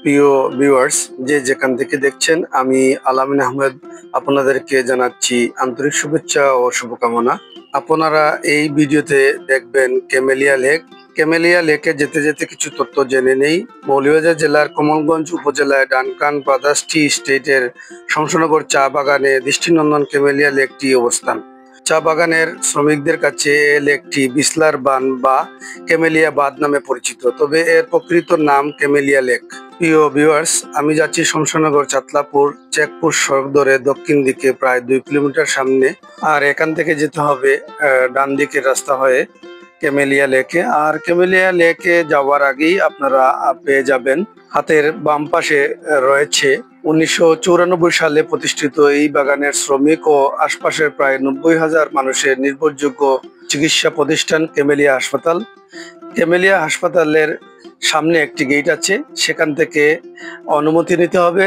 প্রিয় ভিউয়ার্স, যে যেখান থেকে দেখছেন, আমি আলামিন আহমেদ আপনাদেরকে জানাচ্ছি আন্তরিক শুভেচ্ছা ও শুভকামনা। আপনারা এই ভিডিওতে দেখবেন ক্যামেলিয়া লেক। ক্যামেলিয়া লেকে যেতে যেতে কিছু তথ্য জেনে নেই। মৌলভীবাজার জেলার কমলগঞ্জ উপজেলায় ডানকান ব্রাদার্স টি স্টেটের শমশনগর চা বাগানে দৃষ্টিনন্দন ক্যামেলিয়া লেকটি অবস্থান। চা বাগানের শ্রমিকদের কাছে এই লেকটি বিসলার বান বা ক্যামেলিয়া বাঁধ নামে পরিচিত, তবে এর প্রকৃত নাম ক্যামেলিয়া লেক। প্রিয় ভিউয়ার্স, আমি যাচ্ছি শমশনগর চাতলাপুর চেকপুর সড়ক ধরে দক্ষিণ দিকে প্রায় 2 কিলোমিটার সামনে। আর এখান থেকে যেতে হবে ডান দিকের রাস্তা হয়ে ক্যামেলিয়া লেকে। আর ক্যামেলিয়া লেকে যাওয়ার আগেই আপনারা পেয়ে যাবেন হাতের বাম পাশে রয়েছে 1994 সালে প্রতিষ্ঠিত এই বাগানের শ্রমিক ও আশপাশের প্রায় 90,000 মানুষের নির্ভরযোগ্য চিকিৎসা প্রতিষ্ঠান ক্যামেলিয়া হাসপাতাল। ক্যামেলিয়া হাসপাতালের সামনে একটি গেট আছে, সেখান থেকে অনুমতি নিতে হবে।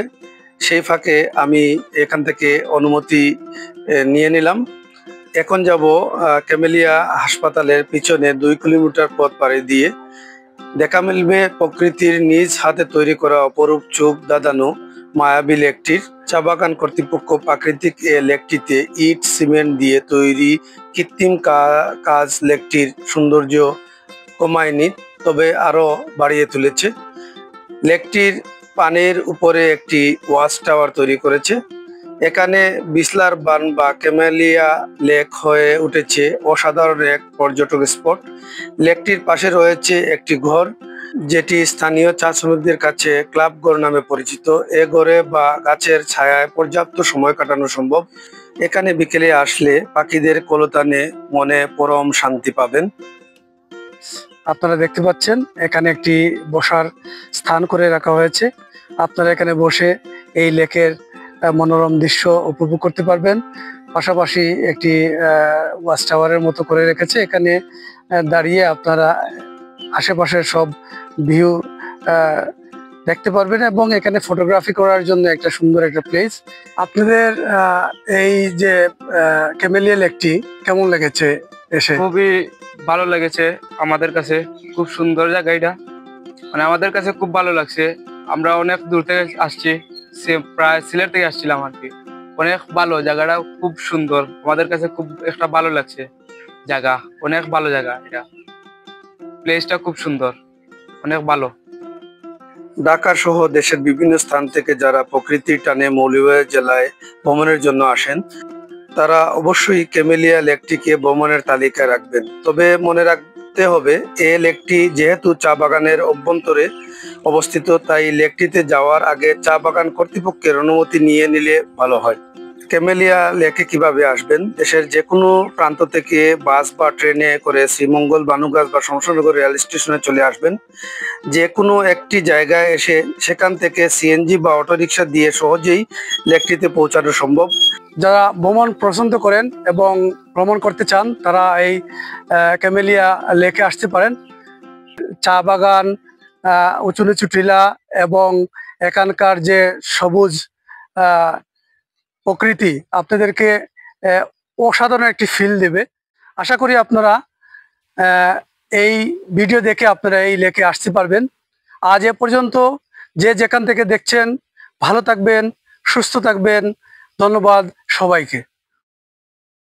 সেই ফাঁকে আমি এখান থেকে অনুমতি নিয়ে নিলাম। এখন যাব ক্যামেলিয়া হাসপাতালের পিছনে 2 কিলোমিটার পথ পাড়ি দিয়ে। দেখা মিলবে প্রকৃতির নিজ হাতে তৈরি করা অপরূপ চোখ দাদানো মায়াবী লেকটির। চা বাগান কর্তৃপক্ষ প্রাকৃতিক লেকটিতে ইট সিমেন্ট দিয়ে তৈরি কৃত্রিম কাজ লেকটির সৌন্দর্য কমায়নি, তবে আরো বাড়িয়ে তুলেছে। লেকটির পানির উপরে একটি ওয়াচ টাওয়ার তৈরি করেছে। এখানে বিসলার বান বা ক্যামেলিয়া লেক হয়ে উঠেছে অসাধারণ এক পর্যটক স্পট। লেকটির পাশে রয়েছে একটি ঘর, যেটি স্থানীয় চা শ্রমিকদের কাছে ক্লাব ঘর নামে পরিচিত। এ ঘরে বা গাছের ছায়ায় পর্যাপ্ত সময় কাটানো সম্ভব। এখানে বিকেলে আসলে পাখিদের কলতানে মনে পরম শান্তি পাবেন। আপনারা দেখতে পাচ্ছেন এখানে একটি বসার স্থান করে রাখা হয়েছে। আপনারা এখানে বসে এই লেকের মনোরম দৃশ্য উপভোগ করতে পারবেন। পাশাপাশি একটি ওয়াচ টাওয়ারের মতো করে রেখেছে। এখানে দাঁড়িয়ে আপনারা আশেপাশের সব ভিউ দেখতে পারবেন এবং এখানে ফটোগ্রাফি করার জন্য একটা সুন্দর একটা প্লেস। আপনাদের এই যে ক্যামেলিয়া লেকটি কেমন লেগেছে এসে? খুবই ভালো লেগেছে আমাদের কাছে। খুব সুন্দর জায়গা এটা, মানে আমাদের কাছে খুব ভালো লাগছে। আমরা অনেক দূর থেকে আসছি, প্রায় সিলেট থেকে আসছিলাম আর কি। অনেক ভালো জায়গাটা, খুব সুন্দর। আমাদের কাছে খুব একটা ভালো লাগছে জায়গা, অনেক ভালো জায়গা এটা। প্লেসটা খুব সুন্দর, অনেক ভালো। ঢাকা সহ দেশের বিভিন্ন স্থান থেকে যারা প্রকৃতির টানে মৌলভীবাজার জেলায় ভ্রমণের জন্য আসেন, তারা অবশ্যই ক্যামেলিয়া লেকটিকে ভ্রমণের তালিকায় রাখবেন। তবে মনে রাখতে হবে, এই লেকটি যেহেতু চা বাগানের অভ্যন্তরে অবস্থিত, তাই লেকটিতে যাওয়ার আগে চা বাগান কর্তৃপক্ষের অনুমতি নিয়ে নিলে ভালো হয়। ক্যামেলিয়া লেকে কিভাবে আসবেন? দেশের যে কোনো প্রান্ত থেকে বাস বা ট্রেনে করে শ্রীমঙ্গল, বানুগাছ বা শমশনগর রেল স্টেশনে চলে আসবেন। যে কোনো একটি জায়গায় এসে সেখান থেকে সিএনজি বা অটোরিকশা দিয়ে সহজেই লেকটিতে পৌঁছানো সম্ভব। যারা ভ্রমণ পছন্দ করেন এবং ভ্রমণ করতে চান, তারা এই ক্যামেলিয়া লেকে আসতে পারেন। চা বাগান, উঁচু নিচু টিলা এবং এখানকার যে সবুজ প্রকৃতি আপনাদেরকে অসাধারণ একটি ফিল দেবে। আশা করি আপনারা এই ভিডিও দেখে আপনারা এই লেকে আসতে পারবেন। আজ এ পর্যন্ত। যে যেখান থেকে দেখছেন, ভালো থাকবেন, সুস্থ থাকবেন। ধন্যবাদ সবাইকে।